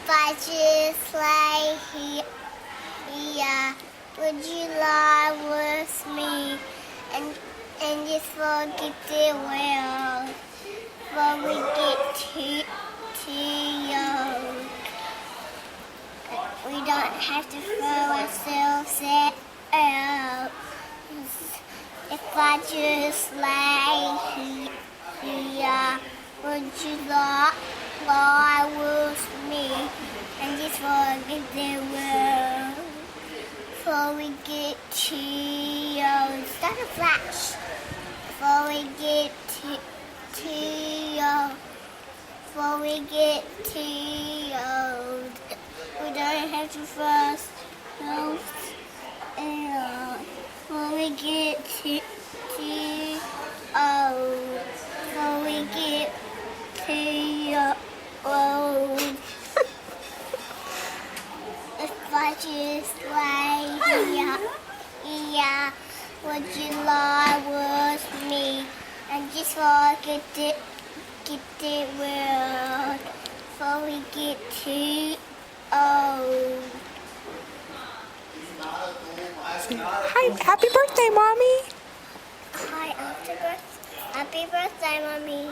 I just lay here, would you lie with me and just forget the world before we get too young? We don't have to throw ourselves out. If I just lay here, would you lie with me and just forget the world before we get too old? Start a flash. Before we get too old. Before we get too old. We don't have to throw ourselves out. Before we get too old. Before we get too old. If I just lay here, would you lie with me and just forget the world before we get too old? Hi, happy birthday, Mommy. Hi, happy birthday, Mommy.